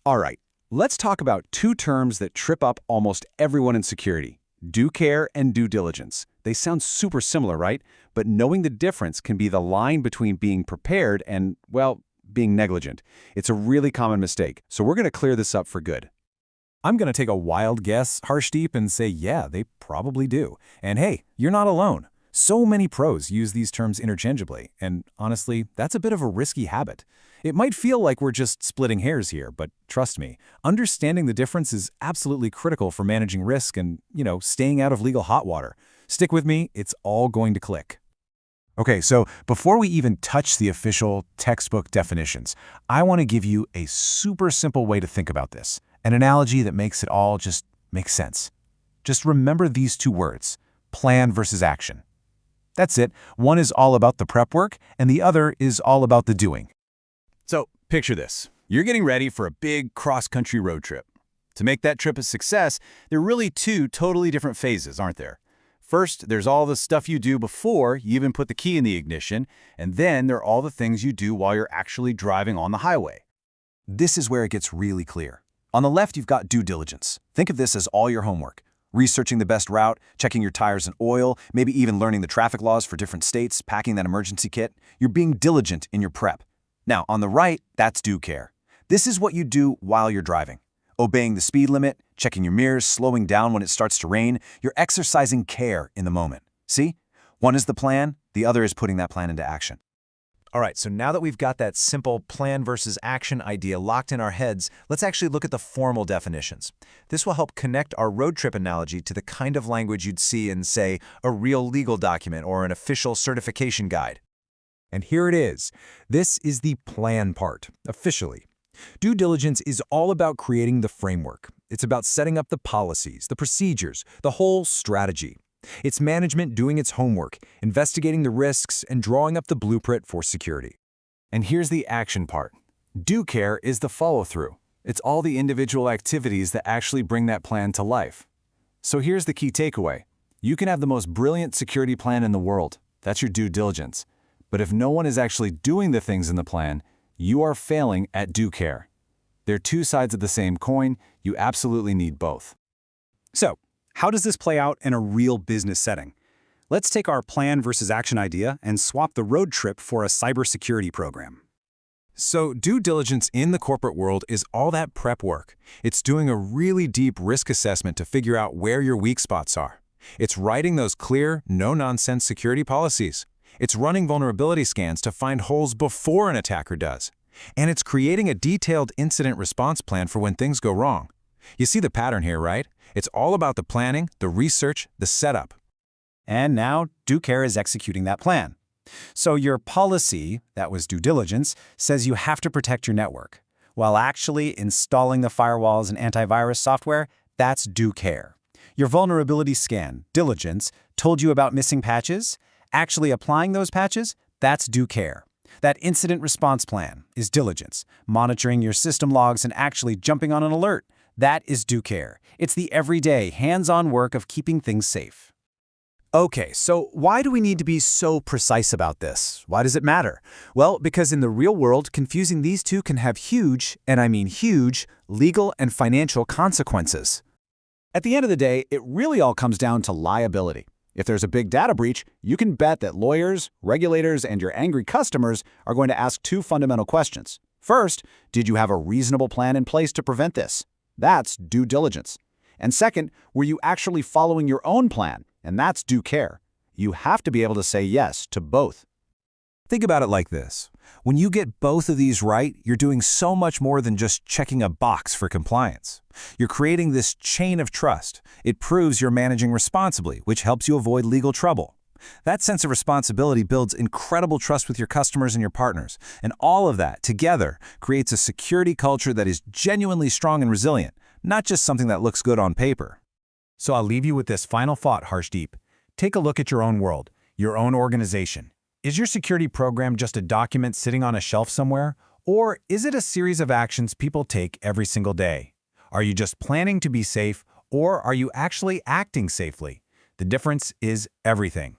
All right, let's talk about two terms that trip up almost everyone in security: due care and due diligence. They sound super similar, right? But knowing the difference can be the line between being prepared and, well, being negligent. It's a really common mistake, so we're going to clear this up for good. I'm going to take a wild guess, Harshdeep, and say, yeah, they probably do. And hey, you're not alone. So many pros use these terms interchangeably, and honestly, that's a bit of a risky habit. It might feel like we're just splitting hairs here, but trust me, understanding the difference is absolutely critical for managing risk and, staying out of legal hot water. Stick with me, it's all going to click. Okay, so before we even touch the official textbook definitions, I want to give you a super simple way to think about this, an analogy that makes it all just make sense. Just remember these two words: plan versus action. That's it. One is all about the prep work, and the other is all about the doing. So, picture this. You're getting ready for a big cross-country road trip. To make that trip a success, there are really two totally different phases, aren't there? First, there's all the stuff you do before you even put the key in the ignition, and then there are all the things you do while you're actually driving on the highway. This is where it gets really clear. On the left, you've got due diligence. Think of this as all your homework. Researching the best route, checking your tires and oil, maybe even learning the traffic laws for different states, packing that emergency kit. You're being diligent in your prep. Now, on the right, that's due care. This is what you do while you're driving. Obeying the speed limit, checking your mirrors, slowing down when it starts to rain. You're exercising care in the moment. See? One is the plan, the other is putting that plan into action. All right, so now that we've got that simple plan versus action idea locked in our heads, let's actually look at the formal definitions. This will help connect our road trip analogy to the kind of language you'd see in, say, a real legal document or an official certification guide. And here it is. This is the plan part, officially. Due diligence is all about creating the framework. It's about setting up the policies, the procedures, the whole strategy. It's management doing its homework, investigating the risks, and drawing up the blueprint for security. And here's the action part. Due care is the follow-through. It's all the individual activities that actually bring that plan to life. So here's the key takeaway. You can have the most brilliant security plan in the world. That's your due diligence. But if no one is actually doing the things in the plan, you are failing at due care. They're two sides of the same coin. You absolutely need both. So, how does this play out in a real business setting? Let's take our plan versus action idea and swap the road trip for a cybersecurity program. So due diligence in the corporate world is all that prep work. It's doing a really deep risk assessment to figure out where your weak spots are. It's writing those clear, no-nonsense security policies. It's running vulnerability scans to find holes before an attacker does. And it's creating a detailed incident response plan for when things go wrong. You see the pattern here, right? It's all about the planning, the research, the setup. And now, due care is executing that plan. So your policy, that was due diligence, says you have to protect your network, while actually installing the firewalls and antivirus software, that's due care. Your vulnerability scan, diligence, told you about missing patches. Actually applying those patches, that's due care. That incident response plan is diligence, monitoring your system logs and actually jumping on an alert. That is due care. It's the everyday, hands-on work of keeping things safe. Okay, so why do we need to be so precise about this? Why does it matter? Well, because in the real world, confusing these two can have huge, and I mean huge, legal and financial consequences. At the end of the day, it really all comes down to liability. If there's a big data breach, you can bet that lawyers, regulators, and your angry customers are going to ask two fundamental questions. First, did you have a reasonable plan in place to prevent this? That's due diligence. And second, were you actually following your own plan? And that's due care. You have to be able to say yes to both. Think about it like this. When you get both of these right, you're doing so much more than just checking a box for compliance. You're creating this chain of trust. It proves you're managing responsibly, which helps you avoid legal trouble. That sense of responsibility builds incredible trust with your customers and your partners. And all of that, together, creates a security culture that is genuinely strong and resilient, not just something that looks good on paper. So I'll leave you with this final thought, Harshdeep. Take a look at your own world, your own organization. Is your security program just a document sitting on a shelf somewhere? Or is it a series of actions people take every single day? Are you just planning to be safe, or are you actually acting safely? The difference is everything.